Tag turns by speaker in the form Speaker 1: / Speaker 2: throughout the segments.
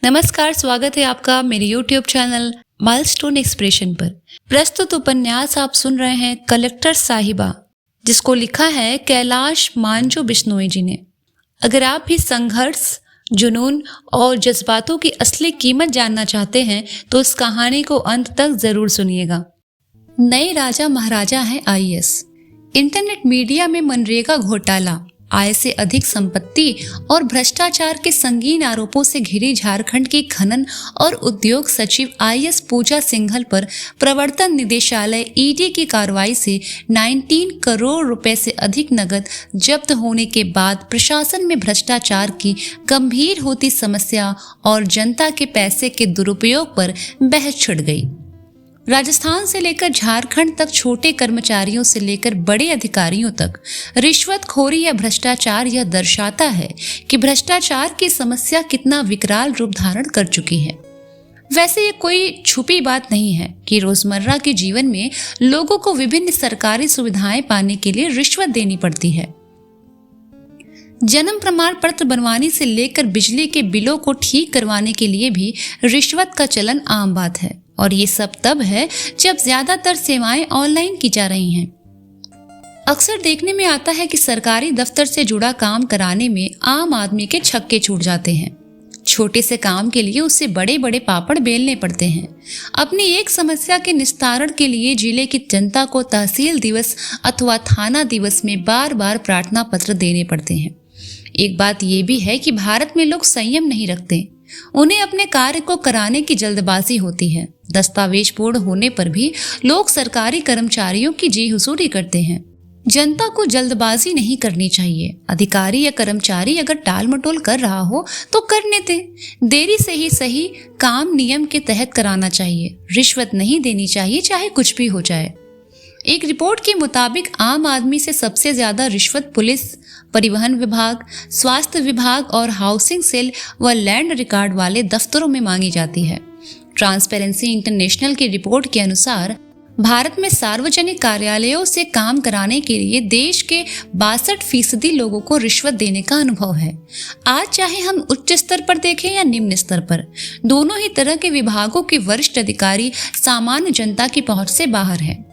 Speaker 1: नमस्कार, स्वागत है आपका मेरे YouTube चैनल माइलस्टोन एक्सप्रेशन पर। प्रस्तुत उपन्यास आप सुन रहे हैं कलेक्टर साहिबा, जिसको लिखा है कैलाश मांझू बिश्नोई जी ने। अगर आप भी संघर्ष, जुनून और जज्बातों की असली कीमत जानना चाहते हैं तो इस कहानी को अंत तक जरूर सुनिएगा। नए राजा महाराजा हैं IAS। इंटरनेट मीडिया में मनरेगा घोटाला, आय से अधिक संपत्ति और भ्रष्टाचार के संगीन आरोपों से घिरी झारखंड की खनन और उद्योग सचिव IAS पूजा सिंघल पर प्रवर्तन निदेशालय ED की कार्रवाई से 19 करोड़ रुपए से अधिक नकद जब्त होने के बाद प्रशासन में भ्रष्टाचार की गंभीर होती समस्या और जनता के पैसे के दुरुपयोग पर बहस छिड़ गई। राजस्थान से लेकर झारखंड तक छोटे कर्मचारियों से लेकर बड़े अधिकारियों तक रिश्वतखोरी या भ्रष्टाचार यह दर्शाता है कि भ्रष्टाचार की समस्या कितना विकराल रूप धारण कर चुकी है। वैसे ये कोई छुपी बात नहीं है कि रोजमर्रा के जीवन में लोगों को विभिन्न सरकारी सुविधाएं पाने के लिए रिश्वत देनी पड़ती है। जन्म प्रमाण पत्र बनवाने से लेकर बिजली के बिलों को ठीक करवाने के लिए भी रिश्वत का चलन आम बात है, और ये सब तब है जब ज्यादातर सेवाएं ऑनलाइन की जा रही हैं। अक्सर देखने में आता है कि सरकारी दफ्तर से जुड़ा काम कराने में आम आदमी के छक्के छूट जाते हैं। छोटे से काम के लिए उससे बड़े बड़े पापड़ बेलने पड़ते हैं। अपनी एक समस्या के निस्तारण के लिए जिले की जनता को तहसील दिवस अथवा थाना दिवस में बार बार प्रार्थना पत्र देने पड़ते हैं। एक बात यह भी है कि भारत में लोग संयम नहीं रखते। उन्हें अपने कार्य को कराने की जल्दबाजी होती है। दस्तावेज पूर्ण होने पर भी लोग सरकारी कर्मचारियों की जी हुजूरी करते हैं। जनता को जल्दबाजी नहीं करनी चाहिए। अधिकारी या कर्मचारी अगर टाल मटोल कर रहा हो तो करने दें। देरी से ही सही, काम नियम के तहत कराना चाहिए। रिश्वत नहीं देनी चाहिए, चाहे कुछ भी हो जाए। एक रिपोर्ट के मुताबिक आम आदमी से सबसे ज्यादा रिश्वत पुलिस, परिवहन विभाग, स्वास्थ्य विभाग और हाउसिंग सेल व लैंड रिकॉर्ड वाले दफ्तरों में मांगी जाती है। ट्रांसपेरेंसी इंटरनेशनल की रिपोर्ट के अनुसार भारत में सार्वजनिक कार्यालयों से काम कराने के लिए देश के 62% लोगों को रिश्वत देने का अनुभव है। आज चाहे हम उच्च स्तर पर देखें या निम्न स्तर पर, दोनों ही तरह के विभागों के वरिष्ठ अधिकारी सामान्य जनता की पहुंच से बाहर हैं।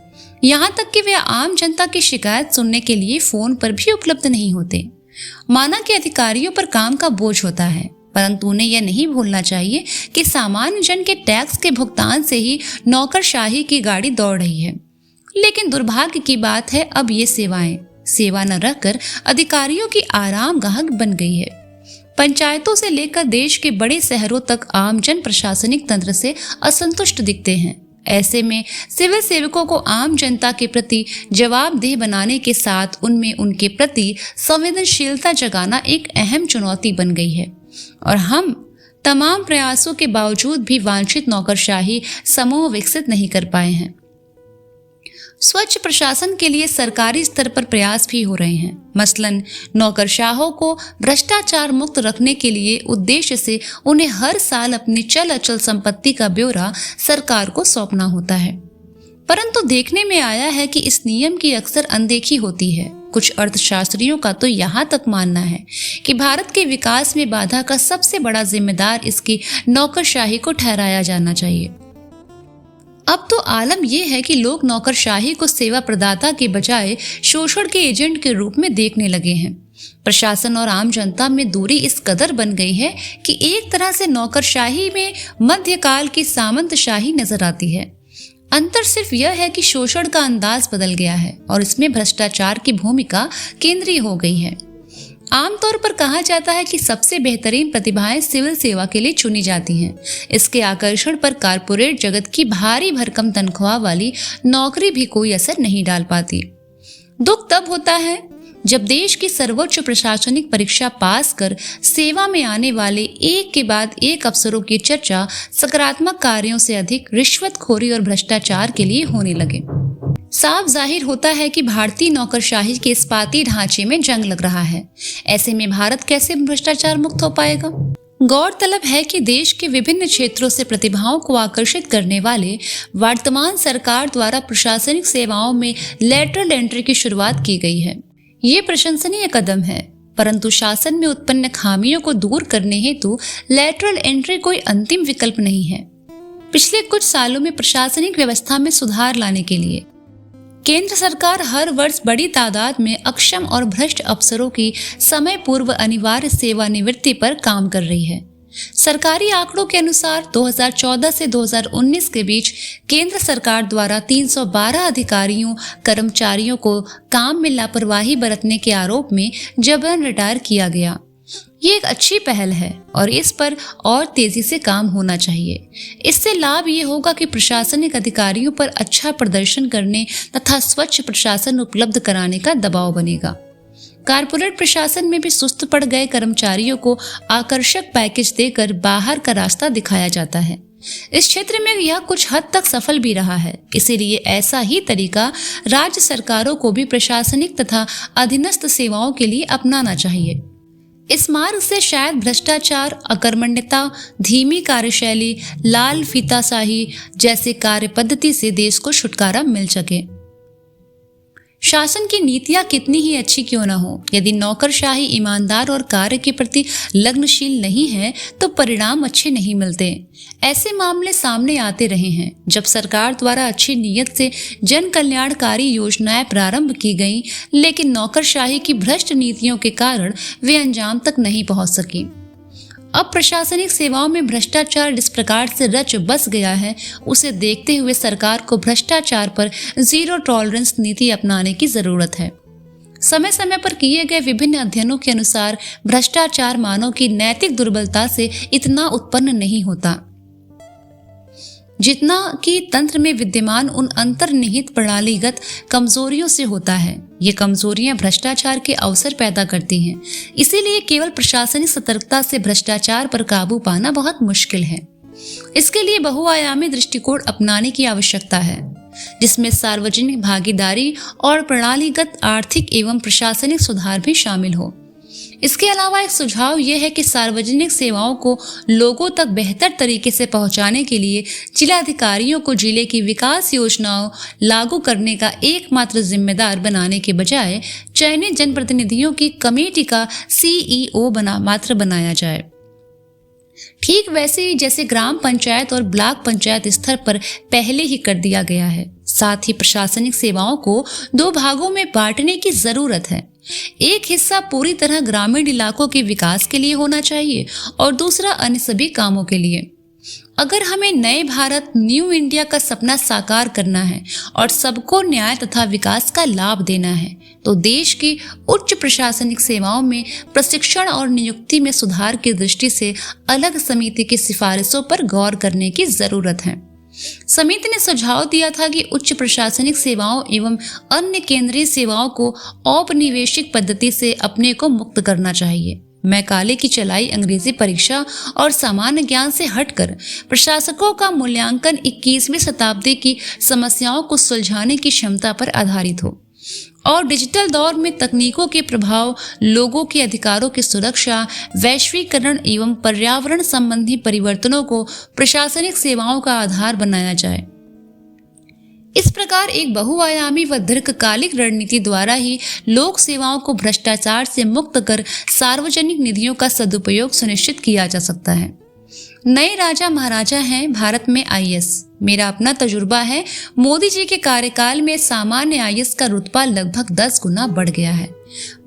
Speaker 1: यहाँ तक कि वे आम जनता की शिकायत सुनने के लिए फोन पर भी उपलब्ध नहीं होते। माना कि अधिकारियों पर काम का बोझ होता है, परंतु उन्हें यह नहीं भूलना चाहिए कि सामान्य जन के टैक्स के भुगतान से ही नौकरशाही की गाड़ी दौड़ रही है। लेकिन दुर्भाग्य की बात है, अब ये सेवाएं सेवा न रहकर अधिकारियों की आराम गाहक बन गई है। पंचायतों से लेकर देश के बड़े शहरों तक आम जन प्रशासनिक तंत्र से असंतुष्ट दिखते हैं। ऐसे में सिविल सेवकों को आम जनता के प्रति जवाबदेह बनाने के साथ उनमें उनके प्रति संवेदनशीलता जगाना एक अहम चुनौती बन गई है, और हम तमाम प्रयासों के बावजूद भी वांछित नौकरशाही समूह विकसित नहीं कर पाए हैं। स्वच्छ प्रशासन के लिए सरकारी स्तर पर प्रयास भी हो रहे हैं। मसलन नौकरशाहों को भ्रष्टाचार मुक्त रखने के लिए उद्देश्य से उन्हें हर साल अपनी चल अचल संपत्ति का ब्यौरा सरकार को सौंपना होता है। परंतु देखने में आया है कि इस नियम की अक्सर अनदेखी होती है। कुछ अर्थशास्त्रियों का तो यहाँ तक मानना है कि भारत के विकास में बाधा का सबसे बड़ा जिम्मेदार इसकी नौकरशाही को ठहराया जाना चाहिए। अब तो आलम यह है कि लोग नौकरशाही को सेवा प्रदाता के बजाय शोषण के एजेंट के रूप में देखने लगे हैं। प्रशासन और आम जनता में दूरी इस कदर बन गई है कि एक तरह से नौकरशाही में मध्यकाल की सामंतशाही नजर आती है। अंतर सिर्फ यह है कि शोषण का अंदाज बदल गया है और इसमें भ्रष्टाचार की भूमिका केंद्रीय हो गई है। आमतौर पर कहा जाता है कि सबसे बेहतरीन प्रतिभाएं सिविल सेवा के लिए चुनी जाती हैं। इसके आकर्षण पर कारपोरेट जगत की भारी भरकम तनख्वाह वाली नौकरी भी कोई असर नहीं डाल पाती। दुख तब होता है जब देश की सर्वोच्च प्रशासनिक परीक्षा पास कर सेवा में आने वाले एक के बाद एक अफसरों की चर्चा सकारात्मक कार्यों से अधिक रिश्वतखोरी और भ्रष्टाचार के लिए होने लगे। साफ जाहिर होता है कि भारतीय नौकरशाही के इस्पाती ढांचे में जंग लग रहा है। ऐसे में भारत कैसे भ्रष्टाचार मुक्त हो पाएगा? गौरतलब है कि देश के विभिन्न क्षेत्रों से प्रतिभाओं को आकर्षित करने वाले वर्तमान सरकार द्वारा प्रशासनिक सेवाओं में लेटरल एंट्री की शुरुआत की गई है। ये प्रशंसनीय कदम है। परंतु शासन में उत्पन्न खामियों को दूर करने हेतु लैटरल एंट्री कोई अंतिम विकल्प नहीं है। पिछले कुछ सालों में प्रशासनिक व्यवस्था में सुधार लाने के लिए केंद्र सरकार हर वर्ष बड़ी तादाद में अक्षम और भ्रष्ट अफसरों की समय पूर्व अनिवार्य सेवानिवृत्ति पर काम कर रही है। सरकारी आंकड़ों के अनुसार 2014 से 2019 के बीच केंद्र सरकार द्वारा 312 अधिकारियों कर्मचारियों को काम में लापरवाही बरतने के आरोप में जबरन रिटायर किया गया। ये एक अच्छी पहल है और इस पर और तेजी से काम होना चाहिए। इससे लाभ ये होगा कि प्रशासनिक अधिकारियों पर अच्छा प्रदर्शन करने तथा स्वच्छ प्रशासन उपलब्ध कराने का दबाव बनेगा। कारपोरेट प्रशासन में भी सुस्त पड़ गए कर्मचारियों को आकर्षक पैकेज देकर बाहर का रास्ता दिखाया जाता है। इस क्षेत्र में यह कुछ हद तक सफल भी रहा है। इसीलिए ऐसा ही तरीका राज्य सरकारों को भी प्रशासनिक तथा अधीनस्थ सेवाओं के लिए अपनाना चाहिए। इस मार्ग से शायद भ्रष्टाचार, अकर्मण्यता, धीमी कार्यशैली, लाल फीताशाही जैसे कार्य पद्धति से देश को छुटकारा मिल सके। शासन की नीतियां कितनी ही अच्छी क्यों न हो, यदि नौकरशाही ईमानदार और कार्य के प्रति लग्नशील नहीं है तो परिणाम अच्छे नहीं मिलते। ऐसे मामले सामने आते रहे हैं जब सरकार द्वारा अच्छी नीयत से जन कल्याणकारी योजनाएं प्रारंभ की गईं, लेकिन नौकरशाही की भ्रष्ट नीतियों के कारण वे अंजाम तक नहीं पहुंच सकी। अब प्रशासनिक सेवाओं में भ्रष्टाचार जिस प्रकार से रच बस गया है, उसे देखते हुए सरकार को भ्रष्टाचार पर जीरो टॉलरेंस नीति अपनाने की जरूरत है। समय समय पर किए गए विभिन्न अध्ययनों के अनुसार भ्रष्टाचार मानव की नैतिक दुर्बलता से इतना उत्पन्न नहीं होता जितना कि तंत्र में विद्यमान उन अंतर्निहित प्रणालीगत कमजोरियों से होता है। ये कमजोरियां भ्रष्टाचार के अवसर पैदा करती हैं। इसीलिए केवल प्रशासनिक सतर्कता से भ्रष्टाचार पर काबू पाना बहुत मुश्किल है। इसके लिए बहुआयामी दृष्टिकोण अपनाने की आवश्यकता है, जिसमें सार्वजनिक भागीदारी और प्रणालीगत आर्थिक एवं प्रशासनिक सुधार भी शामिल हो। इसके अलावा एक सुझाव यह है कि सार्वजनिक सेवाओं को लोगों तक बेहतर तरीके से पहुंचाने के लिए जिलाधिकारियों को जिले की विकास योजनाओं लागू करने का एकमात्र जिम्मेदार बनाने के बजाय चयनित जनप्रतिनिधियों की कमेटी का CEO बनाया जाए। ठीक वैसे ही जैसे ग्राम पंचायत और ब्लॉक पंचायत स्तर पर पहले ही कर दिया गया है। साथ ही प्रशासनिक सेवाओं को 2 भागों में बांटने की जरूरत है। एक हिस्सा पूरी तरह ग्रामीण इलाकों के विकास के लिए होना चाहिए और दूसरा अन्य सभी कामों के लिए। अगर हमें नए भारत न्यू इंडिया का सपना साकार करना है और सबको न्याय तथा विकास का लाभ देना है, तो देश की उच्च प्रशासनिक सेवाओं में प्रशिक्षण और नियुक्ति में सुधार की दृष्टि से अलग समिति की सिफारिशों पर गौर करने की जरूरत है। समिति ने सुझाव दिया था कि उच्च प्रशासनिक सेवाओं एवं अन्य केंद्रीय सेवाओं को औपनिवेशिक पद्धति से अपने को मुक्त करना चाहिए। मैकाले की चलाई अंग्रेजी परीक्षा और सामान्य ज्ञान से हटकर प्रशासकों का मूल्यांकन 21वीं शताब्दी की समस्याओं को सुलझाने की क्षमता पर आधारित हो और डिजिटल दौर में तकनीकों के प्रभाव, लोगों के अधिकारों की सुरक्षा, वैश्वीकरण एवं पर्यावरण संबंधी परिवर्तनों को प्रशासनिक सेवाओं का आधार बनाया जाए। इस प्रकार एक बहुआयामी व दीर्घकालिक रणनीति द्वारा ही लोक सेवाओं को भ्रष्टाचार से मुक्त कर सार्वजनिक निधियों का सदुपयोग सुनिश्चित किया जा सकता है। नए राजा महाराजा हैं भारत में IAS। मेरा अपना तजुर्बा है, मोदी जी के कार्यकाल में सामान्य IAS का रुतबा लगभग 10 गुना बढ़ गया है।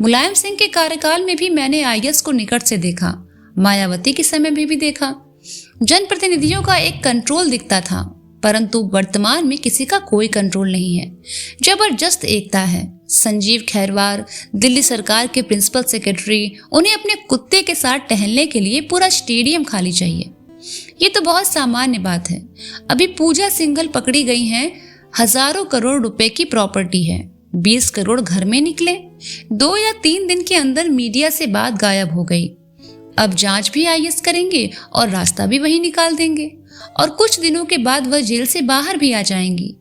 Speaker 1: मुलायम सिंह के कार्यकाल में भी मैंने IAS को निकट से देखा, मायावती के समय में भी देखा। जनप्रतिनिधियों का एक कंट्रोल दिखता था, परंतु वर्तमान में किसी का कोई कंट्रोल नहीं है। जबरदस्त एकता है। संजीव खैरवार दिल्ली सरकार के प्रिंसिपल सेक्रेटरी, उन्हें अपने कुत्ते के साथ टहलने के लिए पूरा स्टेडियम खाली चाहिए। ये तो बहुत सामान्य बात है। अभी पूजा सिंघल पकड़ी गई हैं, हजारों करोड़ रुपए की प्रॉपर्टी है, 20 करोड़ घर में निकले। 2 या 3 दिन के अंदर मीडिया से बात गायब हो गई। अब जांच भी IAS करेंगे और रास्ता भी वही निकाल देंगे और कुछ दिनों के बाद वह जेल से बाहर भी आ जाएंगी।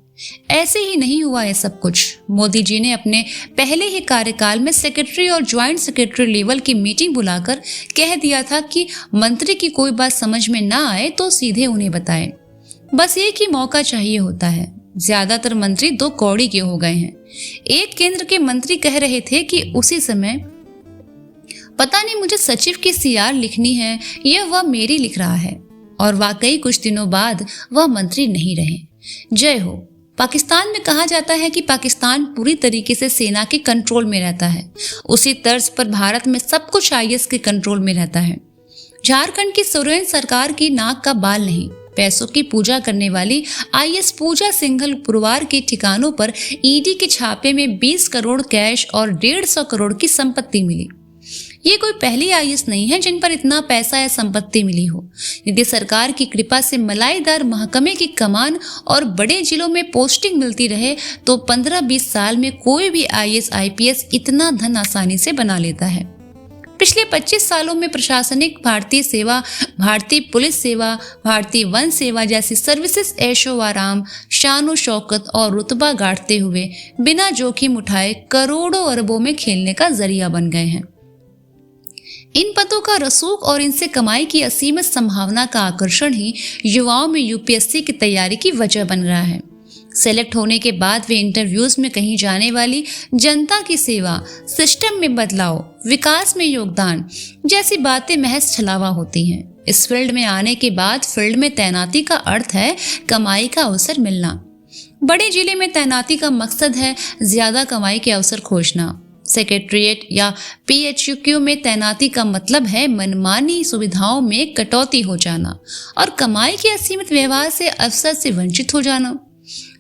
Speaker 1: ऐसे ही नहीं हुआ है सब कुछ। मोदी जी ने अपने पहले ही कार्यकाल में सेक्रेटरी और ज्वाइंट सेक्रेटरी लेवल की मीटिंग बुलाकर कह दिया था कि मंत्री की कोई बात समझ में ना आए तो सीधे उन्हें बताएं। बस एक ही मौका चाहिए होता है। ज्यादातर मंत्री 2 कौड़ी के हो गए हैं। एक केंद्र के मंत्री कह रहे थे कि उसी समय पता नहीं मुझे सचिव की सीआर लिखनी है या वह मेरी लिख रहा है। और वाकई कुछ दिनों बाद वह मंत्री नहीं रहे। जय हो। पाकिस्तान में कहा जाता है कि पाकिस्तान पूरी तरीके से सेना के कंट्रोल में रहता है। उसी तर्ज पर भारत में सब कुछ आईएस के कंट्रोल में रहता है। झारखंड की सोरेन सरकार की नाक का बाल नहीं, पैसों की पूजा करने वाली आईएस पूजा सिंघल पुरवार के ठिकानों पर ईडी के छापे में 20 करोड़ कैश और 150 करोड़ की संपत्ति मिली। ये कोई पहली आईएस नहीं है जिन पर इतना पैसा या संपत्ति मिली हो। यदि सरकार की कृपा से मलाईदार महकमे की कमान और बड़े जिलों में पोस्टिंग मिलती रहे तो 15-20 साल में कोई भी आईएएस आईपीएस इतना धन आसानी से बना लेता है। पिछले 25 सालों में प्रशासनिक भारतीय सेवा, भारतीय पुलिस सेवा, भारतीय वन सेवा जैसी सर्विसेज ऐशो आराम, शानो शौकत और रुतबा गांठते हुए बिना जोखिम उठाए करोड़ों अरबों में खेलने का जरिया बन गए हैं। इन पदों का रसूख और इनसे कमाई की असीमित संभावना का आकर्षण ही युवाओं में यूपीएससी की तैयारी की वजह बन रहा है। सेलेक्ट होने के बाद वे इंटरव्यूज में कहीं जाने वाली जनता की सेवा, सिस्टम में बदलाव, विकास में योगदान जैसी बातें महज छलावा होती हैं। इस फील्ड में आने के बाद फील्ड में तैनाती का अर्थ है कमाई का अवसर मिलना। बड़े जिले में तैनाती का मकसद है ज्यादा कमाई के अवसर खोजना। सेक्रेटरीट या पीएचक्यू में तैनाती का मतलब है मनमानी सुविधाओं में कटौती हो जाना और कमाई के असीमित व्यवहार से अवसर से वंचित हो जाना।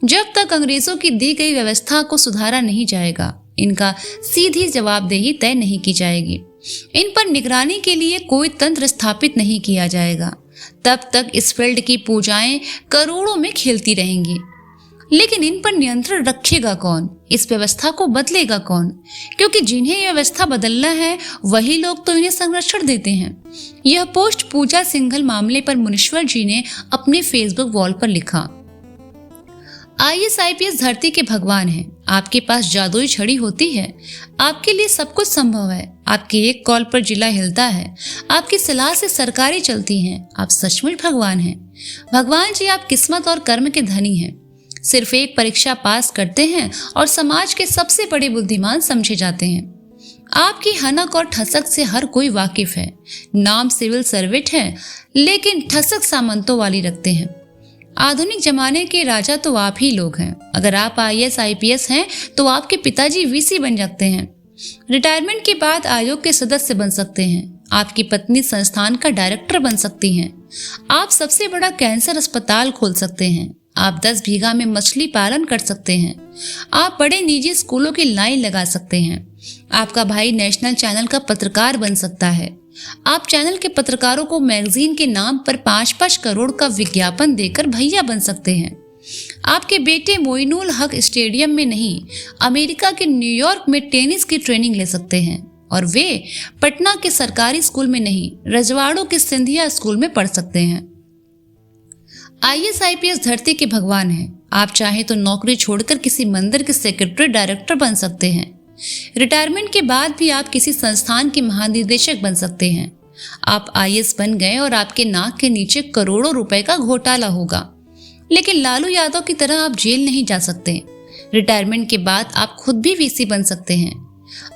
Speaker 1: जब तक अंग्रेजों की दी गई व्यवस्था को सुधारा नहीं जाएगा, इनका सीधी जवाबदेही तय नहीं की जाएगी, इन पर निगरानी के लिए कोई तंत्र स्थापित नहीं किया जाएगा, तब तक इस फील्ड की पूजाएं करोड़ों में खेलती रहेंगी। लेकिन इन पर नियंत्रण रखेगा कौन? इस व्यवस्था को बदलेगा कौन? क्योंकि जिन्हें यह व्यवस्था बदलना है वही लोग तो इन्हें संरक्षण देते हैं। यह पोस्ट पूजा सिंघल मामले पर मुनीश्वर जी ने अपने फेसबुक वॉल पर लिखा, आईएएस आईपीएस धरती के भगवान हैं। आपके पास जादुई छड़ी होती है, आपके लिए सब कुछ संभव है। आपके एक कॉल पर जिला हिलता है, आपकी सलाह से सरकारें चलती हैं। आप सचमुच भगवान हैं। भगवान जी, आप किस्मत और कर्म के धनी हैं। सिर्फ एक परीक्षा पास करते हैं और समाज के सबसे बड़े बुद्धिमान समझे जाते हैं। आपकी हनक और ठसक से हर कोई वाकिफ है। नाम सिविल सर्वेंट है, लेकिन ठसक सामंतों वाली रखते हैं। आधुनिक जमाने के राजा तो आप ही लोग हैं। अगर आप आईएएस आईपीएस हैं तो आपके पिताजी वीसी बन सकते हैं। रिटायरमेंट के बाद आयोग के सदस्य बन सकते हैं। आपकी पत्नी संस्थान का डायरेक्टर बन सकती हैं। आप सबसे बड़ा कैंसर अस्पताल खोल सकते हैं। आप 10 बीघा में मछली पालन कर सकते हैं। आप बड़े निजी स्कूलों की लाइन लगा सकते हैं। आपका भाई नेशनल चैनल का पत्रकार बन सकता है। आप चैनल के पत्रकारों को मैगजीन के नाम पर 5-5 करोड़ का विज्ञापन देकर भैया बन सकते हैं। आपके बेटे मोइनुल हक स्टेडियम में नहीं, अमेरिका के न्यूयॉर्क में टेनिस की ट्रेनिंग ले सकते हैं और वे पटना के सरकारी स्कूल में नहीं, रजवाड़ों के सिंधिया स्कूल में पढ़ सकते हैं। आईएएस आईपीएस धरती के भगवान हैं। आप चाहे तो नौकरी छोड़कर किसी मंदिर के सेक्रेटरी डायरेक्टर बन सकते हैं। रिटायरमेंट के बाद भी आप किसी संस्थान के महानिदेशक बन सकते हैं। आप आईएएस बन गए और आपके नाक के नीचे करोड़ों रुपए का घोटाला होगा, लेकिन लालू यादव की तरह आप जेल नहीं जा सकते। रिटायरमेंट के बाद आप खुद भी वीसी बन सकते हैं।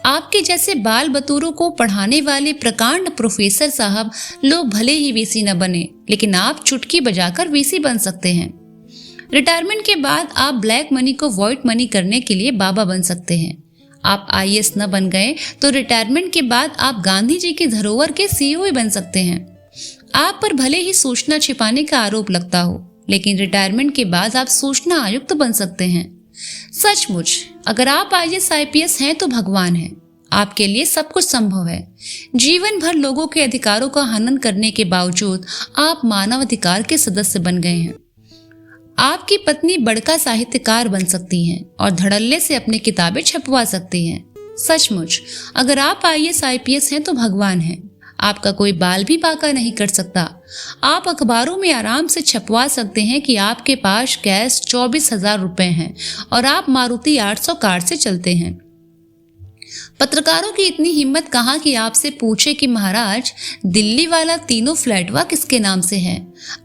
Speaker 1: आपके जैसे बाल बतूरों को पढ़ाने वाले प्रकांड प्रोफेसर साहब लोग भले ही वीसी न बने, लेकिन आप चुटकी बजाकर वीसी बन सकते हैं। रिटायरमेंट के बाद आप ब्लैक मनी को व्हाइट मनी करने के लिए बाबा बन सकते हैं। आप आईएएस न बन गए तो रिटायरमेंट के बाद आप गांधी जी की धरोहर के सीईओ बन सकते हैं। आप पर भले ही सूचना छिपाने का आरोप लगता हो, लेकिन रिटायरमेंट के बाद आप सूचना आयुक्त बन सकते हैं। सचमुच अगर आप आईएएस आईपीएस हैं तो भगवान हैं। आपके लिए सब कुछ संभव है। जीवन भर लोगों के अधिकारों का हनन करने के बावजूद आप मानव अधिकार के सदस्य बन गए हैं। आपकी पत्नी बड़का साहित्यकार बन सकती हैं और धड़ल्ले से अपनी किताबें छपवा सकती हैं। सचमुच अगर आप आईएएस आईपीएस हैं तो भगवान हैं। आपका कोई बाल भी बांका नहीं कर सकता। आप अखबारों में आराम से छपवा सकते हैं कि आपके पास कैश 24,000 रुपए हैं और आप मारुति 800 कार से चलते हैं। पत्रकारों की इतनी हिम्मत कहाँ कि आपसे पूछे कि महाराज दिल्ली वाला तीनों फ्लैटवा किसके नाम से है,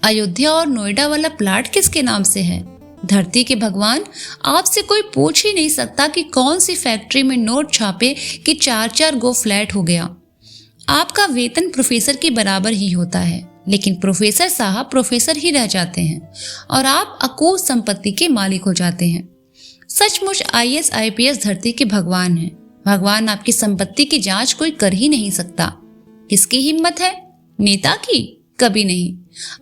Speaker 1: अयोध्या और नोएडा वाला प्लाट किसके नाम से है। धरती के भगवान, आपसे कोई पूछ ही नहीं सकता कि कौन सी फैक्ट्री में नोट छापे कि 4-4 गो फ्लैट हो गया। आपका वेतन प्रोफेसर के बराबर ही होता है, लेकिन प्रोफेसर साहब प्रोफेसर ही रह जाते हैं और आप अकूत संपत्ति के मालिक हो जाते हैं। सचमुच IAS IPS धरती के भगवान हैं। भगवान आपकी संपत्ति की जांच कोई कर ही नहीं सकता। किसकी हिम्मत है? नेता की? कभी नहीं।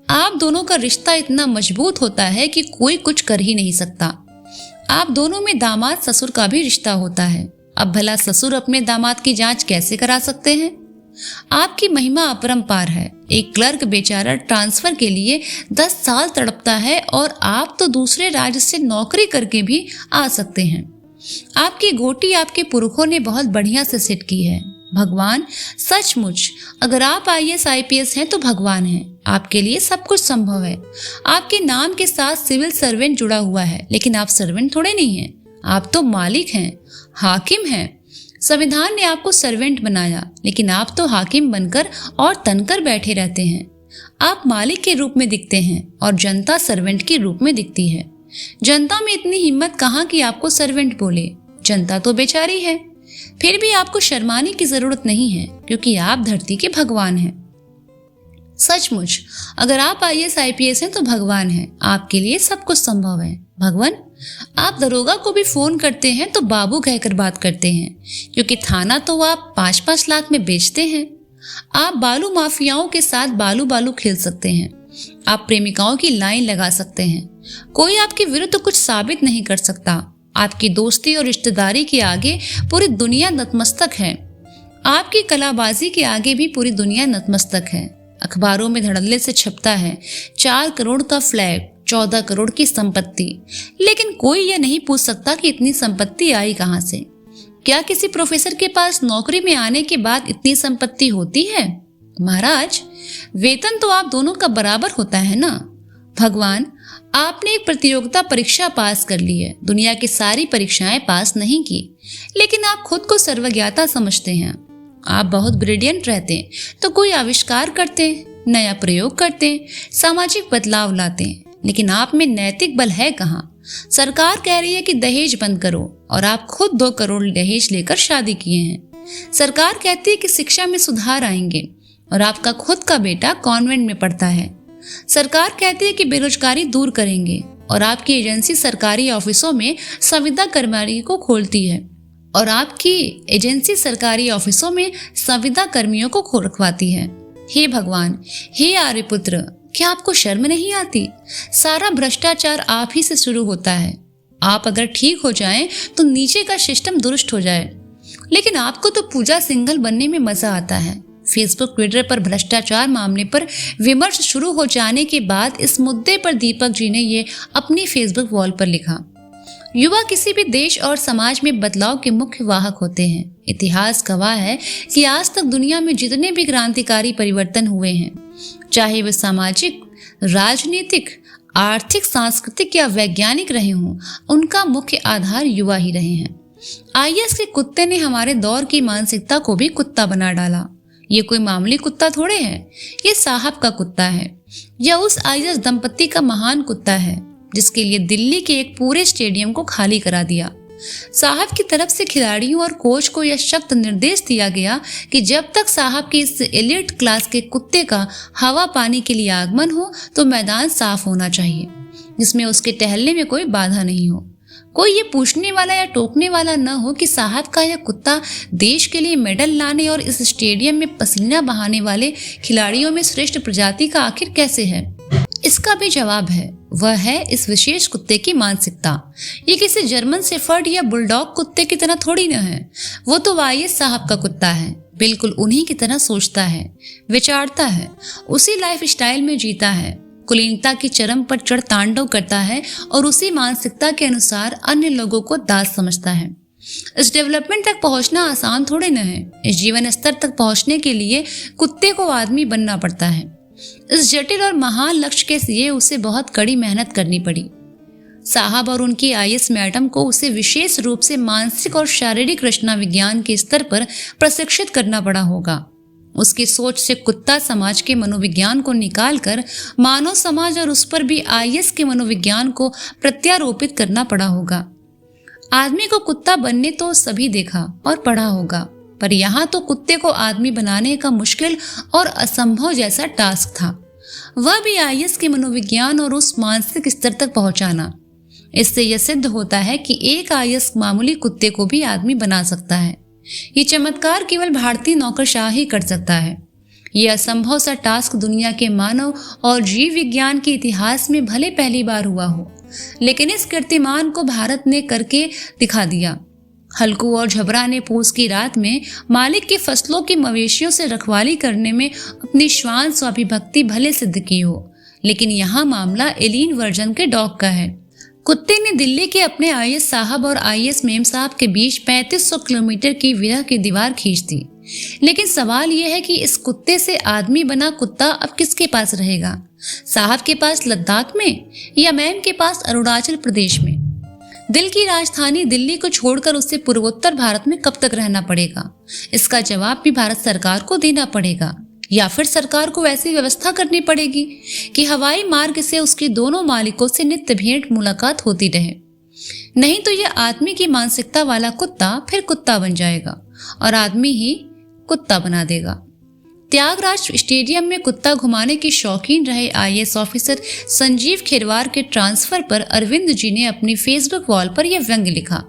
Speaker 1: आप दोनों का रिश्ता इतना मजबूत होता है कि कोई कुछ कर ही नहीं सकता। आप दोनों में दामाद ससुर का भी रिश्ता होता है। अब भला ससुर अपने दामाद की जांच कैसे करा सकते हैं? आपकी महिमा अपरंपार है। एक क्लर्क बेचारा ट्रांसफर के लिए 10 साल तड़पता है और आप तो दूसरे राज्य से नौकरी करके भी आ सकते हैं। आपकी गोटी आपके पुरखों ने बहुत बढ़िया से सेट की है। भगवान, सचमुच अगर आप IAS IPS हैं तो भगवान हैं। आपके लिए सब कुछ संभव है। आपके नाम के साथ सिविल सर्वेंट जुड़ा हुआ है, लेकिन आप सर्वेंट थोड़े नहीं हैं। आप तो मालिक हैं, हाकिम हैं। संविधान ने आपको सर्वेंट बनाया, लेकिन आप तो हाकिम बनकर और तनकर बैठे रहते हैं। आप मालिक के रूप में दिखते हैं और जनता सर्वेंट के रूप में दिखती है। जनता में इतनी हिम्मत कहाँ कि आपको सर्वेंट बोले। जनता तो बेचारी है। फिर भी आपको शर्माने की जरूरत नहीं है, क्योंकि आप धरती के भगवान हैं। सचमुच अगर आप IAS IPS हैं तो भगवान हैं। आपके लिए सब कुछ संभव है। भगवान, आप दरोगा को भी फोन करते हैं तो बाबू कहकर बात करते हैं, क्योंकि थाना तो आप 5-5 लाख में बेचते हैं। आप बालू माफियाओं के साथ बालू बालू खेल सकते हैं। आप प्रेमिकाओं की लाइन लगा सकते हैं। कोई आपके विरुद्ध कुछ साबित नहीं कर सकता। आपकी दोस्ती और रिश्तेदारी के आगे पूरी दुनिया नतमस्तक है। आपकी कलाबाजी के आगे भी पूरी दुनिया नतमस्तक है। अखबारों में धड़ल्ले से छपता है 4 करोड़ का फ्लैट, 14 करोड़ की संपत्ति, लेकिन कोई यह नहीं पूछ सकता कि इतनी संपत्ति आई कहां से। क्या किसी प्रोफेसर के पास नौकरी में आने के बाद इतनी संपत्ति होती है? महाराज, वेतन तो आप दोनों का बराबर होता है ना। भगवान, आपने एक प्रतियोगिता परीक्षा पास कर ली है। दुनिया की सारी परीक्षाएं पास नहीं की, लेकिन आप खुद को सर्वज्ञाता समझते हैं। आप बहुत ब्रिलियंट रहते तो कोई आविष्कार करते, नया प्रयोग करते, सामाजिक बदलाव लाते, लेकिन आप में नैतिक बल है कहाँ? सरकार कह रही है कि दहेज बंद करो और आप खुद 2 करोड़ दहेज लेकर शादी किए हैं। सरकार कहती है कि शिक्षा में सुधार आएंगे और आपका खुद का बेटा कॉन्वेंट में पढ़ता है। सरकार कहती है कि बेरोजगारी दूर करेंगे और आपकी एजेंसी सरकारी ऑफिसों में संविदा कर्मियों को खोलती है और आपकी एजेंसी सरकारी ऑफिसों में संविदा कर्मियों को रखवाती है। हे भगवान, हे आर्यपुत्र, क्या आपको शर्म नहीं आती? सारा भ्रष्टाचार आप ही से शुरू होता है। आप अगर ठीक हो जाएं तो नीचे का सिस्टम दुरुस्त हो जाए, लेकिन आपको तो पूजा सिंघल बनने में मजा आता है। फेसबुक ट्विटर पर भ्रष्टाचार मामले पर विमर्श शुरू हो जाने के बाद इस मुद्दे पर दीपक जी ने ये अपनी फेसबुक वॉल पर लिखा। युवा किसी भी देश और समाज में बदलाव के मुख्य वाहक होते हैं। इतिहास गवाह है कि आज तक दुनिया में जितने भी क्रांतिकारी परिवर्तन हुए हैं, चाहे वे सामाजिक, राजनीतिक, आर्थिक, सांस्कृतिक या वैज्ञानिक रहे हों, उनका मुख्य आधार युवा ही रहे हैं। IAS के कुत्ते ने हमारे दौर की मानसिकता को भी कुत्ता बना डाला। ये कोई मामूली कुत्ता थोड़े है, ये साहब का कुत्ता है। यह उस IAS दंपत्ति का महान कुत्ता है जिसके लिए दिल्ली के एक पूरे स्टेडियम को खाली करा दिया। साहब की तरफ से खिलाड़ियों और कोच को यह सख्त निर्देश दिया गया कि जब तक साहब के इस एलिट क्लास के कुत्ते का हवा पानी के लिए आगमन हो तो मैदान साफ होना चाहिए, जिसमें उसके टहलने में कोई बाधा नहीं हो। कोई ये पूछने वाला या टोकने वाला न हो कि साहब का यह कुत्ता देश के लिए मेडल लाने और इस स्टेडियम में पसीना बहाने वाले खिलाड़ियों में श्रेष्ठ प्रजाति का आखिर कैसे है। इसका भी जवाब है, वह है इस विशेष कुत्ते की मानसिकता। ये किसी जर्मन शेफर्ड या बुलडॉग कुत्ते की तरह थोड़ी न है। वो तो IAS साहब का कुत्ता है, बिल्कुल उन्हीं की तरह सोचता है, विचारता है, उसी लाइफ स्टाइल में जीता है, कुलीनता की चरम पर चढ़ तांडव करता है और उसी मानसिकता के अनुसार अन्य लोगों को दास समझता है। इस डेवलपमेंट तक पहुंचना आसान थोड़े न है। इस जीवन स्तर तक पहुंचने के लिए कुत्ते को आदमी बनना पड़ता है। इस जटिल और महान लक्ष्य के लिए उसे बहुत कड़ी मेहनत करनी पड़ी। साहब और उनकी IAS मैडम को उसे विशेष रूप से मानसिक और शारीरिक रचना विज्ञान के स्तर पर प्रशिक्षित करना पड़ा होगा। उसकी सोच से कुत्ता समाज के मनोविज्ञान को निकालकर मानव समाज और उस पर भी IAS के मनोविज्ञान को प्रत्यारोपित करना पड़ा होगा। आदमी को कुत्ता बनने तो सभी देखा और पढ़ा होगा, पर यहाँ तो कुत्ते को आदमी बनाने का मुश्किल और असंभव जैसा टास्क था, वह भी आईएएस के मनोविज्ञान और उस मानसिक स्तर तक पहुंचाना। इससे यह सिद्ध होता है कि एक आईएएस मामूली कुत्ते को भी आदमी बना सकता है। ये चमत्कार केवल भारतीय नौकरशाह ही कर सकता है। यह असंभव सा टास्क दुनिया के मानव और जीव विज्ञान के इतिहास में भले पहली बार हुआ हो, लेकिन इस कीर्तिमान को भारत ने करके दिखा दिया। हल्कू और झबरा ने पूस की रात में मालिक की फसलों की मवेशियों से रखवाली करने में अपनी श्वान स्वाभिभक्ति भले सिद्ध की हो, लेकिन यहाँ मामला एलीन वर्जन के डॉग का है। कुत्ते ने दिल्ली के अपने आईएएस साहब और आईएएस मेम साहब के बीच 3500 किलोमीटर की विरह की दीवार खींच दी। लेकिन सवाल यह है कि इस कुत्ते से आदमी बना कुत्ता अब किसके पास रहेगा? साहब के पास लद्दाख में या मैम के पास अरुणाचल प्रदेश में? दिल की राजधानी दिल्ली को छोड़कर उसे पूर्वोत्तर भारत में कब तक रहना पड़ेगा? इसका जवाब भी भारत सरकार को देना पड़ेगा, या फिर सरकार को ऐसी व्यवस्था करनी पड़ेगी कि हवाई मार्ग से उसके दोनों मालिकों से नित्य भेंट मुलाकात होती रहे। नहीं तो यह आदमी की मानसिकता वाला कुत्ता फिर कुत्ता बन जाएगा और आदमी ही कुत्ता बना देगा। त्यागराज स्टेडियम में कुत्ता घुमाने की शौकीन रहे आईएएस ऑफिसर संजीव खिरवार के ट्रांसफर पर अरविंद जी ने अपनी फेसबुक वॉल पर यह व्यंग्य लिखा,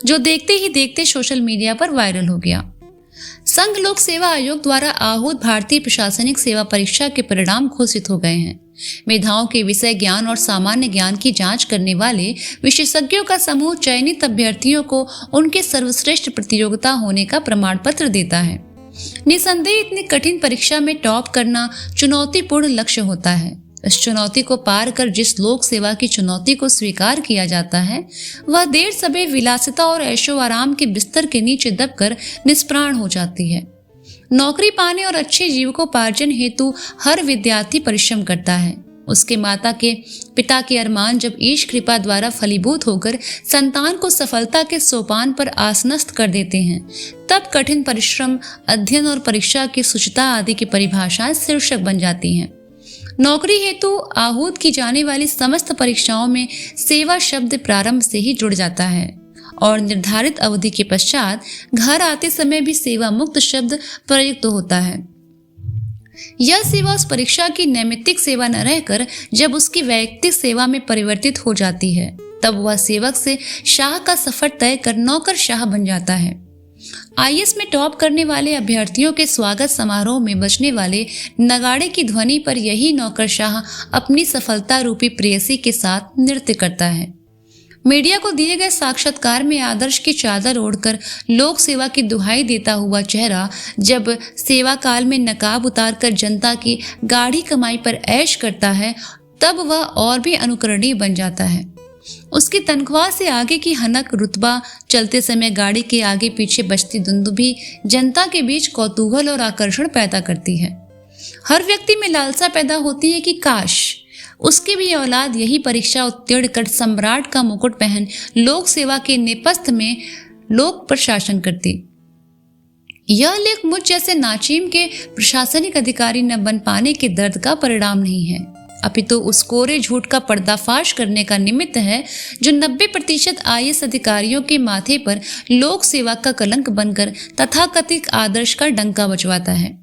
Speaker 1: जो देखते ही देखते सोशल मीडिया पर वायरल हो गया। संघ लोक सेवा आयोग द्वारा आहूत भारतीय प्रशासनिक सेवा परीक्षा के परिणाम घोषित हो गए हैं। मेधाओं के विषय ज्ञान और सामान्य ज्ञान की जांच करने वाले विशेषज्ञों का समूह चयनित अभ्यर्थियों को उनके सर्वश्रेष्ठ प्रतियोगिता होने का प्रमाण पत्र देता है। निसंदेह इतनी कठिन परीक्षा में टॉप करना चुनौतीपूर्ण लक्ष्य होता है। इस चुनौती को पार कर जिस लोक सेवा की चुनौती को स्वीकार किया जाता है, वह देर सबेर विलासिता और ऐशो आराम के बिस्तर के नीचे दबकर निष्प्राण हो जाती है। नौकरी पाने और अच्छे जीविकोपार्जन हेतु हर विद्यार्थी परिश्रम करता है। उसके माता के पिता के अरमान जब ईश कृपा द्वारा फलीभूत होकर संतान को सफलता के सोपान पर आसनस्थ कर देते हैं, तब कठिन परिश्रम, अध्ययन और परीक्षा की शुचिता आदि की परिभाषाएं शीर्षक बन जाती हैं। नौकरी हेतु आहूत की जाने वाली समस्त परीक्षाओं में सेवा शब्द प्रारंभ से ही जुड़ जाता है और निर्धारित अवधि के पश्चात घर आते समय भी सेवा मुक्त शब्द प्रयुक्त होता है। यह सेवा उस परीक्षा की नैमित्तिक सेवा न रहकर जब उसकी वैयक्तिक सेवा में परिवर्तित हो जाती है, तब वह सेवक से शाह का सफर तय कर नौकर शाह बन जाता है। आईएएस में टॉप करने वाले अभ्यर्थियों के स्वागत समारोह में बजने वाले नगाड़े की ध्वनि पर यही नौकरशाह अपनी सफलता रूपी प्रेयसी के साथ नृत्य करता है। मीडिया को दिए गए साक्षात्कार में आदर्श की चादर ओढ़कर लोक सेवा की दुहाई देता हुआ चेहरा जब सेवा काल में नकाब उतारकर जनता की गाढ़ी कमाई पर ऐश करता है, तब वह और भी अनुकरणीय बन जाता है। उसकी तनख्वाह से आगे की हनक रुतबा, चलते समय गाड़ी के आगे पीछे बजती दुंदुभी जनता के बीच कौतूहल और आकर्षण पैदा करती है। हर व्यक्ति में लालसा पैदा होती है कि काश उसकी भी औलाद यही परीक्षा उत्तीर्ण कर सम्राट का मुकुट पहन लोक सेवा के नेपथ्य में लोक प्रशासन करती। यह लेख मुझ जैसे नाचीम के प्रशासनिक अधिकारी न बन पाने के दर्द का परिणाम नहीं है, अपितु उस कोरे झूठ का पर्दाफाश करने का निमित्त है जो 90% आईएएस अधिकारियों के माथे पर लोक सेवा का कलंक बनकर तथाकथित आदर्श का डंका बजवाता है।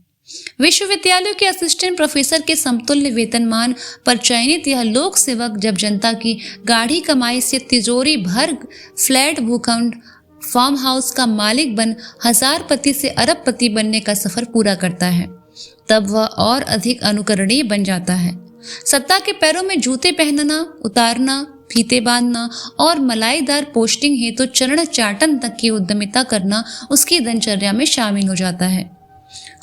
Speaker 1: विश्वविद्यालयों के असिस्टेंट प्रोफेसर के समतुल्य वेतनमान पर चयनित यह लोक सेवक जब जनता की गाढ़ी कमाई से तिजोरी भर फ्लैट, भूखंड, फार्म हाउस का मालिक बन हजारपति से अरबपति बनने का सफर पूरा करता है, तब वह और अधिक अनुकरणीय बन जाता है। सत्ता के पैरों में जूते पहनना, उतारना, फीते बांधना और मलाईदार पोस्टिंग हेतु चरण चाटन तक की उद्यमिता करना उसकी दिनचर्या में शामिल हो जाता है।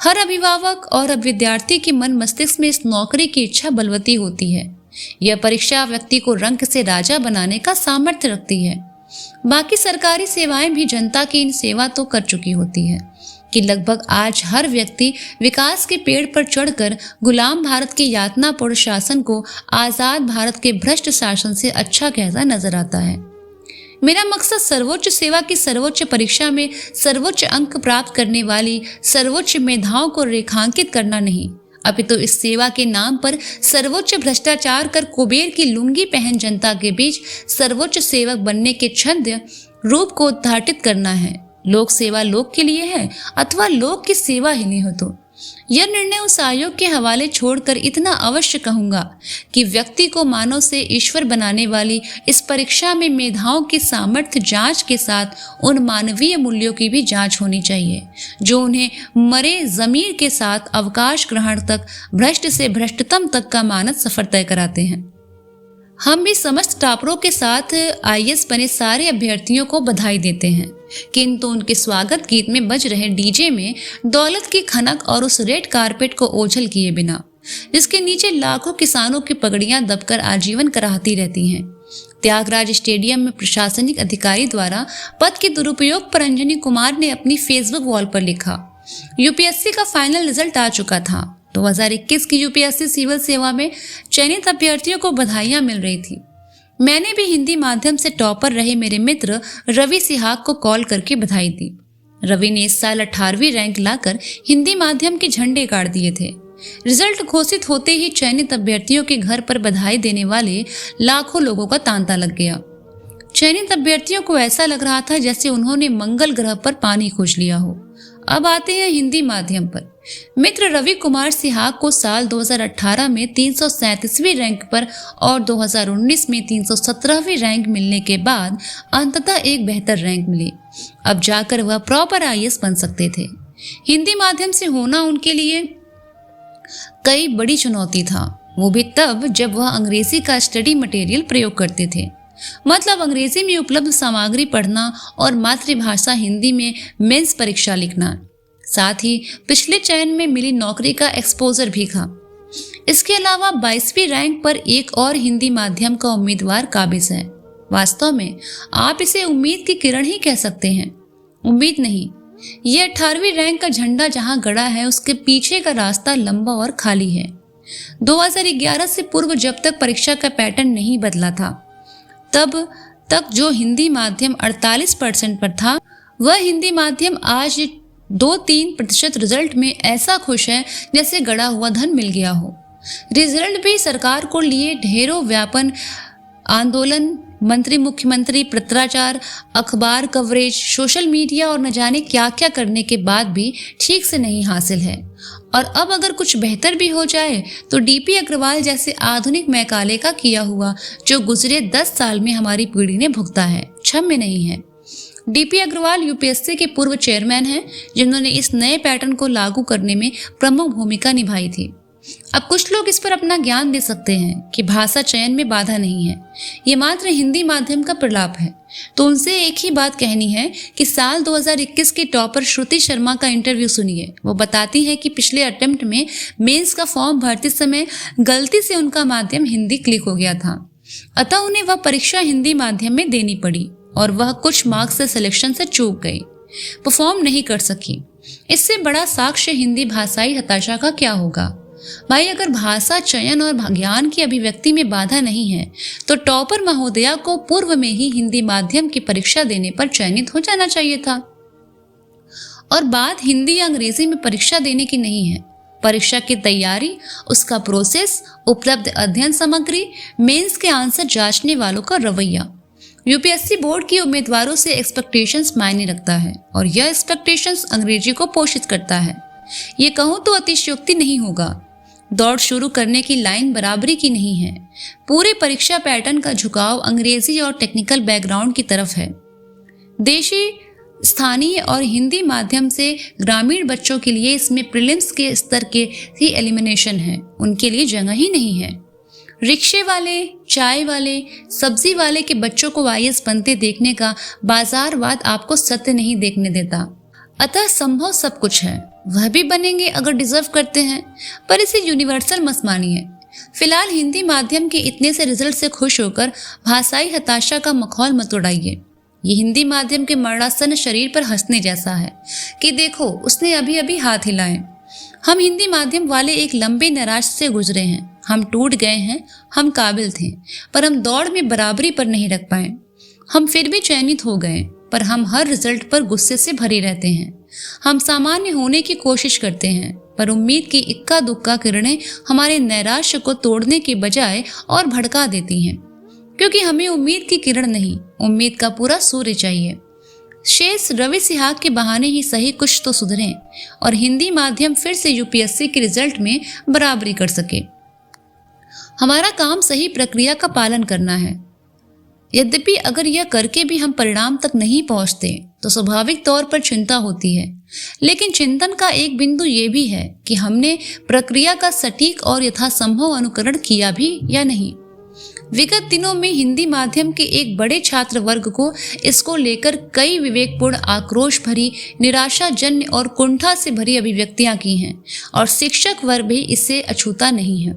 Speaker 1: हर अभिभावक और विद्यार्थी के मन मस्तिष्क में इस नौकरी की इच्छा बलवती होती है। यह परीक्षा व्यक्ति को रंक से राजा बनाने का सामर्थ्य रखती है। बाकी सरकारी सेवाएं भी जनता की इन सेवा तो कर चुकी होती है कि लगभग आज हर व्यक्ति विकास के पेड़ पर चढ़कर गुलाम भारत के यातनापूर्ण शासन को आजाद भारत के भ्रष्ट शासन से अच्छा कहता नजर आता है। मेरा मकसद सर्वोच्च सेवा की सर्वोच्च परीक्षा में सर्वोच्च अंक प्राप्त करने वाली सर्वोच्च मेधाओं को रेखांकित करना नहीं, अपितु इस सेवा के नाम पर सर्वोच्च भ्रष्टाचार कर कुबेर की लुंगी पहन जनता के बीच सर्वोच्च सेवक बनने के छद्म रूप को उद्घाटित करना है। लोक सेवा लोक के लिए है अथवा लोक की सेवा ही नहीं हो तो यह निर्णय उस आयोग के हवाले छोड़कर इतना अवश्य कहूंगा कि व्यक्ति को मानव से ईश्वर बनाने वाली इस परीक्षा में मेधाओं की सामर्थ्य जांच के साथ उन मानवीय मूल्यों की भी जांच होनी चाहिए जो उन्हें मरे जमीर के साथ अवकाश ग्रहण तक भ्रष्ट से भ्रष्टतम तक का मानद सफर तय कराते हैं। हम भी समस्त टॉपरों के साथ आईएएस बने सारे अभ्यर्थियों को बधाई देते हैं, किंतु उनके स्वागत गीत में बज रहे डीजे में दौलत की खनक और उस रेड कारपेट को ओझल किए बिना, जिसके नीचे लाखों किसानों की पगड़ियां दबकर आजीवन कराहती रहती हैं, त्यागराज स्टेडियम में प्रशासनिक अधिकारी द्वारा पद के दुरुपयोग पर अंजनी कुमार ने अपनी फेसबुक वॉल पर लिखा, यूपीएससी का फाइनल रिजल्ट आ चुका था। 2021 की यूपीएससी सिविल सेवा में चयनित अभ्यर्थियों को बधाइयां मिल रही थी। मैंने भी हिंदी माध्यम से टॉपर रहे मेरे मित्र रवि सिहाग को कॉल करके बधाई दी। रवि ने इस साल 18वीं रैंक लाकर हिंदी माध्यम के झंडे गाड़ दिए थे। रिजल्ट घोषित होते ही चयनित अभ्यर्थियों के घर पर बधाई देने वाले लाखों लोगों का तांता लग गया। चयनित अभ्यर्थियों को ऐसा लग रहा था जैसे उन्होंने मंगल ग्रह पर पानी खोज लिया हो। अब आते हैं हिंदी माध्यम पर। मित्र रवि कुमार सिहाग को साल 2018 में 337वीं रैंक पर और 2019 में 317वीं रैंक मिलने के बाद अंततः एक बेहतर रैंक मिली। अब जाकर वह प्रॉपर आईएएस बन सकते थे। हिंदी माध्यम से होना उनके लिए कई बड़ी चुनौती था, वो भी तब जब वह अंग्रेजी का स्टडी मटेरियल प्रयोग करते थे। मतलब अंग्रेजी में उपलब्ध सामग्री पढ़ना और मातृभाषा हिंदी में मेंस परीक्षा लिखना, साथ ही पिछले चयन में मिली नौकरी का एक्सपोजर भी था। इसके अलावा 22वीं रैंक पर एक और हिंदी माध्यम का उम्मीदवार काबिज है। वास्तव में आप इसे उम्मीद की किरण ही कह सकते हैं, उम्मीद नहीं। ये 18वीं रैंक का झंडा जहां गड़ा है उसके पीछे का रास्ता लंबा और खाली है। 2011 से पूर्व जब तक परीक्षा का पैटर्न नहीं बदला था, तब तक जो हिंदी माध्यम 48% पर था, वह हिंदी माध्यम आज 2-3% रिजल्ट में ऐसा खुश है जैसे गड़ा हुआ धन मिल गया हो। रिजल्ट भी सरकार को लिए ढेरों व्यापन, आंदोलन, मंत्री मुख्यमंत्री पत्राचार, अखबार कवरेज, सोशल मीडिया और न जाने क्या क्या करने के बाद भी ठीक से नहीं हासिल है। और अब अगर कुछ बेहतर भी हो जाए तो डीपी अग्रवाल जैसे आधुनिक मैकाले का किया हुआ जो गुजरे 10 साल में हमारी पीढ़ी ने भुगता है, क्षम्य नहीं है। डीपी अग्रवाल यूपीएससी के पूर्व चेयरमैन हैं, जिन्होंने इस नए पैटर्न को लागू करने में प्रमुख भूमिका निभाई थी। अब कुछ लोग इस पर अपना ज्ञान दे सकते हैं कि भाषा चयन में बाधा नहीं है, ये मात्र हिंदी माध्यम का प्रलाप है। तो उनसे एक ही बात कहनी है कि साल 2021 की टॉपर श्रुति शर्मा का इंटरव्यू सुनिए। वो बताती है कि पिछले अटेम्प्ट में मेंस का फॉर्म भरते समय गलती से उनका माध्यम हिंदी क्लिक हो गया था, अतः उन्हें वह परीक्षा हिंदी माध्यम में देनी पड़ी और वह कुछ मार्क्स से सिलेक्शन से चूक गई, परफॉर्म नहीं कर सकी। इससे बड़ा साक्ष्य हिंदी भाषाई हताशा का क्या होगा। भाई, अगर भाषा चयन और ज्ञान की अभिव्यक्ति में बाधा नहीं है तो टॉपर महोदया को पूर्व में ही हिंदी माध्यम की परीक्षा देने पर चयनित हो जाना चाहिए था। और बात हिंदी या अंग्रेजी में परीक्षा देने की नहीं है, परीक्षा की तैयारी, उसका प्रोसेस, उपलब्ध अध्ययन सामग्री, मेंस के आंसर जांचने वालों का रवैया। यूपीएससी बोर्ड की उम्मीदवारों से एक्सपेक्टेशंस मायने रखता है और यह एक्सपेक्टेशंस अंग्रेजी को पोषित करता है। ये कहूँ तो अतिशयोक्ति नहीं होगा। दौड़ शुरू करने की लाइन बराबरी की नहीं है। पूरे परीक्षा पैटर्न का झुकाव अंग्रेजी और टेक्निकल बैकग्राउंड की तरफ है। देशी, स्थानीय और हिंदी माध्यम से ग्रामीण बच्चों के लिए इसमें प्रीलिम्स के स्तर के ही एलिमिनेशन है, उनके लिए जगह ही नहीं है। रिक्शे वाले, चाय वाले, सब्जी वाले के बच्चों को आईएएस बनते देखने का बाजारवाद आपको सत्य नहीं देखने देता। अतः संभव सब कुछ है, वह भी बनेंगे अगर डिजर्व करते हैं, पर इसे यूनिवर्सल मत मानिए। फिलहाल हिंदी माध्यम के इतने से रिजल्ट से खुश होकर भाषाई हताशा का मखौल मत उड़ाइए। ये हिंदी माध्यम के मरणासन शरीर पर हंसने जैसा है कि देखो उसने अभी अभी हाथ हिलाए। हम हिंदी माध्यम वाले एक लंबे निराश से गुजरे हैं, हम टूट गए हैं, हम काबिल थे पर हम दौड़ में बराबरी पर नहीं रख पाए। हम फिर भी चयनित हो गए पर हम हर रिजल्ट पर गुस्से से भरे रहते हैं। हम सामान्य होने की कोशिश करते हैं पर उम्मीद की इक्का दुक्का किरणें हमारे नैराश्य को तोड़ने के बजाय और भड़का देती हैं, क्योंकि हमें उम्मीद की किरण नहीं, उम्मीद का पूरा सूर्य चाहिए। शेष रवि सिहाग के बहाने ही सही कुछ तो सुधरे और हिंदी माध्यम फिर से यूपीएससी के रिजल्ट में बराबरी कर सके। हमारा काम सही प्रक्रिया का पालन करना है। यद्यपि अगर यह करके भी हम परिणाम तक नहीं पहुंचते तो स्वाभाविक तौर पर चिंता होती है, लेकिन चिंतन का एक बिंदु ये भी है कि हमने प्रक्रिया का सटीक और यथासंभव अनुकरण किया भी या नहीं। विगत दिनों में हिंदी माध्यम के एक बड़े छात्र वर्ग को इसको लेकर कई विवेकपूर्ण, आक्रोश भरी, निराशाजन्य और कुंठा से भरी अभिव्यक्तियां की हैं और शिक्षक वर्ग भी इससे अछूता नहीं है।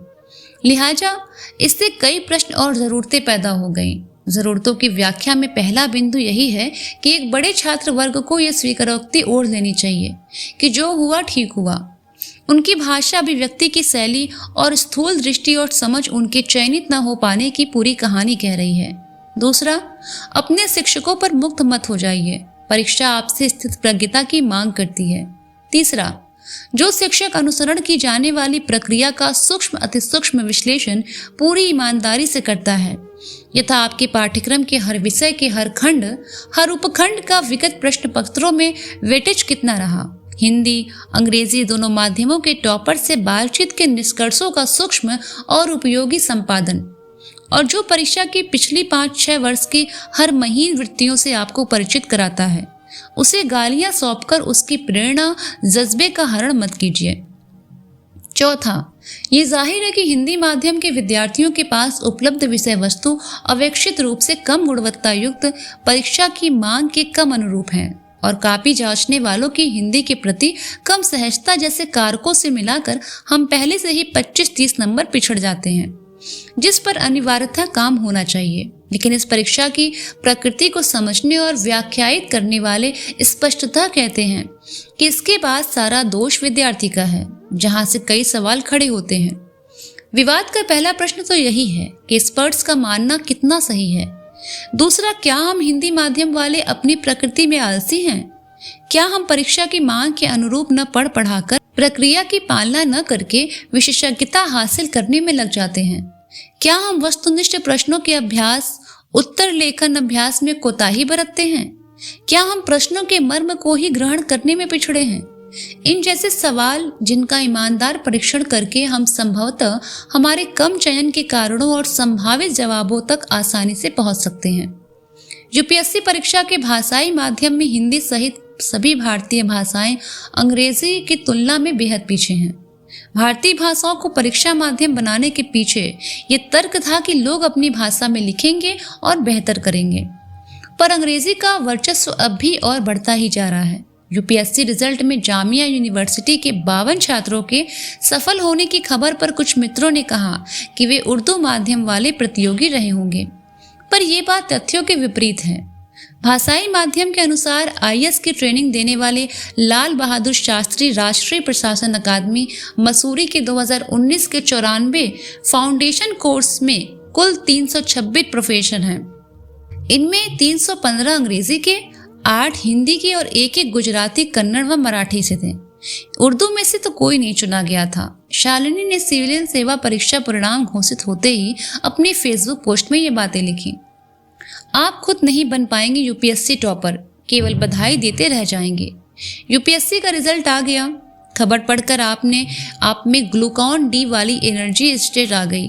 Speaker 1: लिहाजा इससे कई प्रश्न और ज़रूरतें पैदा हो गई। ज़रूरतों की व्याख्या में पहला बिंदु यही है कि एक बड़े छात्र वर्ग को यह स्वीकारोक्ति ओढ़ लेनी चाहिए कि जो हुआ ठीक हुआ। उनकी भाषा, अभिव्यक्ति की शैली और स्थूल दृष्टि और समझ उनके चयनित न हो पाने की पूरी कहानी कह रही है। दूसरा, अपने शिक्षकों पर मुक्त मत हो जाइए। परीक्षा आपसे स्थित प्रज्ञता की मांग करती है। तीसरा, जो शिक्षक अनुसरण की जाने वाली प्रक्रिया का सूक्ष्म अति सूक्ष्म विश्लेषण पूरी ईमानदारी से करता है, यथा आपके पाठ्यक्रम के हर विषय के हर खंड, हर उपखंड का विगत प्रश्न पत्रों में वेटेज कितना रहा, हिंदी अंग्रेजी दोनों माध्यमों के टॉपर से बातचीत के निष्कर्षों का सूक्ष्म और उपयोगी संपादन, और जो परीक्षा की पिछली 5-6 वर्ष की हर महीन वृत्तियों से आपको परिचित कराता है, उसे गालियां सौंपकर उसकी प्रेरणा जज्बे का हरण मत कीजिए। चौथा, ये जाहिर है कि हिंदी माध्यम के विद्यार्थियों के पास उपलब्ध विषय वस्तु अवेक्षित रूप से कम गुणवत्ता युक्त परीक्षा की मांग के कम अनुरूप हैं और कॉपी जांचने वालों की हिंदी के प्रति कम सहजता जैसे कारकों से मिलाकर हम पहले से ही 25-30 नंबर पिछड़ जाते हैं, जिस पर अनिवार्यतः काम होना चाहिए। लेकिन इस परीक्षा की प्रकृति को समझने और व्याख्यायित करने वाले स्पष्टतः कहते हैं कि इसके बाद सारा दोष विद्यार्थी का है, जहां से कई सवाल खड़े होते हैं। विवाद का पहला प्रश्न तो यही है कि एक्सपर्ट्स का मानना कितना सही है। दूसरा, क्या हम हिंदी माध्यम वाले अपनी प्रकृति में आलसी हैं? क्या हम परीक्षा की मांग के अनुरूप न पढ़ पढ़ाकर, प्रक्रिया की पालना न करके विशेषज्ञता हासिल करने में लग जाते हैं? क्या हम वस्तुनिष्ठ प्रश्नों के अभ्यास, उत्तर लेखन अभ्यास में कोताही बरतते हैं? क्या हम प्रश्नों के मर्म को ही ग्रहण करने में पिछड़े हैं? इन जैसे सवाल जिनका ईमानदार परीक्षण करके हम संभवतः हमारे कम चयन के कारणों और संभावित जवाबों तक आसानी से पहुंच सकते हैं। यूपीएससी परीक्षा के भाषाई माध्यम में हिंदी सहित सभी भारतीय भाषाएं अंग्रेजी की तुलना में बेहद पीछे हैं। भारतीय भाषाओं को परीक्षा माध्यम बनाने के पीछे ये तर्क था कि लोग अपनी भाषा में लिखेंगे और बेहतर करेंगे, पर अंग्रेजी का वर्चस्व अब भी और बढ़ता ही जा रहा है। यूपीएससी रिजल्ट में जामिया यूनिवर्सिटी के 52 छात्रों के सफल होने की खबर पर कुछ मित्रों ने कहा कि वे उर्दू माध्यम वाले प्रतियोगी रहे होंगे, पर यह बात तथ्यों के विपरीत है। भाषाई माध्यम के अनुसार आईएएस की ट्रेनिंग देने वाले लाल बहादुर शास्त्री राष्ट्रीय प्रशासन अकादमी मसूरी के 2019 के 94 फाउंडेशन कोर्स में कुल 326 प्रोफेसर हैं। इनमें 315 अंग्रेजी के, 8 हिंदी के और 1 गुजराती, कन्नड़ व मराठी से थे। उर्दू में से तो कोई नहीं चुना गया था। शालिनी ने सिविलियन सेवा परीक्षा परिणाम घोषित होते ही अपनी फेसबुक पोस्ट में ये बातें लिखी। आप खुद नहीं बन पाएंगे यूपीएससी टॉपर, केवल बधाई देते रह जाएंगे। यूपीएससी का रिजल्ट आ गया। खबर पढ़कर आप में ग्लूकॉन डी वाली एनर्जी स्टेट आ गई।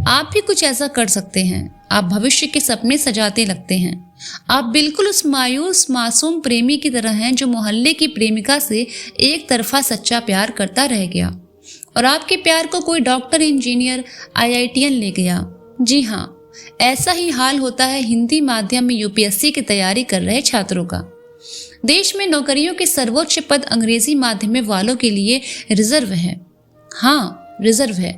Speaker 1: आप भी कुछ ऐसा कर सकते हैं। आप भविष्य के सपने सजाते लगते हैं। आप बिल्कुल उस मायूस मासूम प्रेमी की तरह हैं जो मोहल्ले की प्रेमिका से एक तरफा सच्चा प्यार करता रह गया और आपके प्यार को कोई डॉक्टर, इंजीनियर, आईआईटीएन ले गया। जी हाँ, ऐसा ही हाल होता है हिंदी माध्यम में यूपीएससी की तैयारी कर रहे छात्रों का। देश में नौकरियों के सर्वोच्च पद अंग्रेजी माध्यम वालों के लिए रिजर्व है। हाँ, रिजर्व है।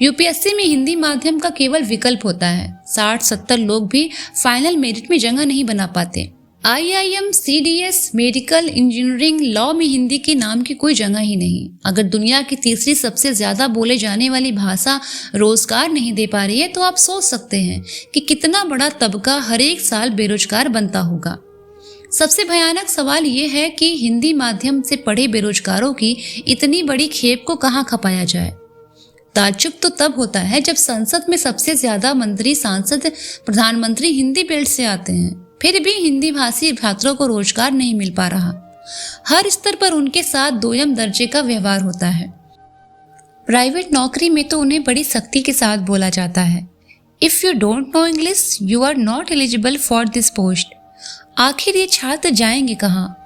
Speaker 1: यूपीएससी में हिंदी माध्यम का केवल विकल्प होता है। 60-70 लोग भी फाइनल मेरिट में जगह नहीं बना पाते। IIM, CDS, medical, engineering, law में हिंदी के नाम की कोई जगह ही नहीं। अगर दुनिया की तीसरी सबसे ज्यादा बोले जाने वाली भाषा रोजगार नहीं दे पा रही है, तो आप सोच सकते हैं कि कितना बड़ा तबका हर एक साल बेरोजगार बनता होगा। सबसे भयानक सवाल ये है कि हिंदी माध्यम से पढ़े बेरोजगारों की इतनी बड़ी खेप को कहाँ खपाया जाए। ताज्जुब तो तब होता है जब संसद में सबसे ज्यादा मंत्री, सांसद, प्रधानमंत्री हिंदी बेल्ट से आते हैं। फिर भी हिंदी भाषी छात्रों को रोजगार नहीं मिल पा रहा। हर स्तर पर उनके साथ दोयम दर्जे का व्यवहार होता है। प्राइवेट नौकरी में तो उन्हें बड़ी सख्ती के साथ बोला जाता है, if you don't know English you are not eligible for this post. आखिर ये छात्र जाएंगे कहाँ?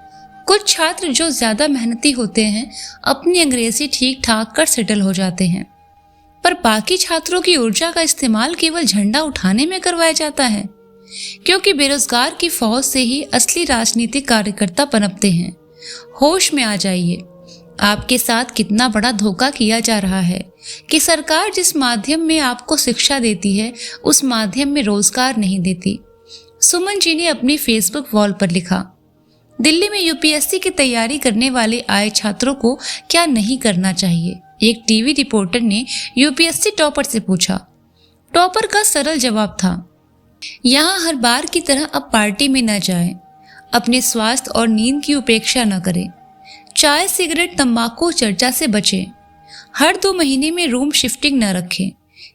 Speaker 1: कुछ छात्र जो ज्यादा मेहनती होते हैं अपनी अंग्रेजी ठीक ठाक कर सेटल हो जाते हैं, पर बाकी छात्रों की ऊर्जा का इस्तेमाल केवल झंडा उठाने में करवाया जाता है, क्योंकि बेरोजगार की फौज से ही असली राजनीतिक कार्यकर्ता पनपते हैं। होश में आ जाइए, आपके साथ कितना बड़ा धोखा किया जा रहा है कि सरकार जिस माध्यम में आपको शिक्षा देती है उस माध्यम में रोजगार नहीं देती। सुमन जी ने अपनी फेसबुक वॉल पर लिखा, दिल्ली में यूपीएससी की तैयारी करने वाले आए छात्रों को क्या नहीं करना चाहिए? एक टीवी रिपोर्टर ने यूपीएससी टॉपर से पूछा। टॉपर का सरल जवाब था, यहाँ हर बार की तरह अब पार्टी में न जाएं, अपने स्वास्थ्य और नींद की उपेक्षा न करें, चाय सिगरेट तंबाकू चर्चा से बचें, हर 2 महीने में रूम शिफ्टिंग न रखें,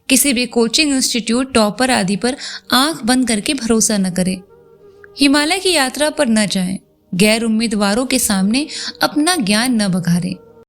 Speaker 1: किसी भी कोचिंग इंस्टीट्यूट टॉपर आदि पर आंख बंद करके भरोसा न करें, हिमालय की यात्रा पर न जाएं, गैर उम्मीदवारों के सामने अपना ज्ञान न बघारें,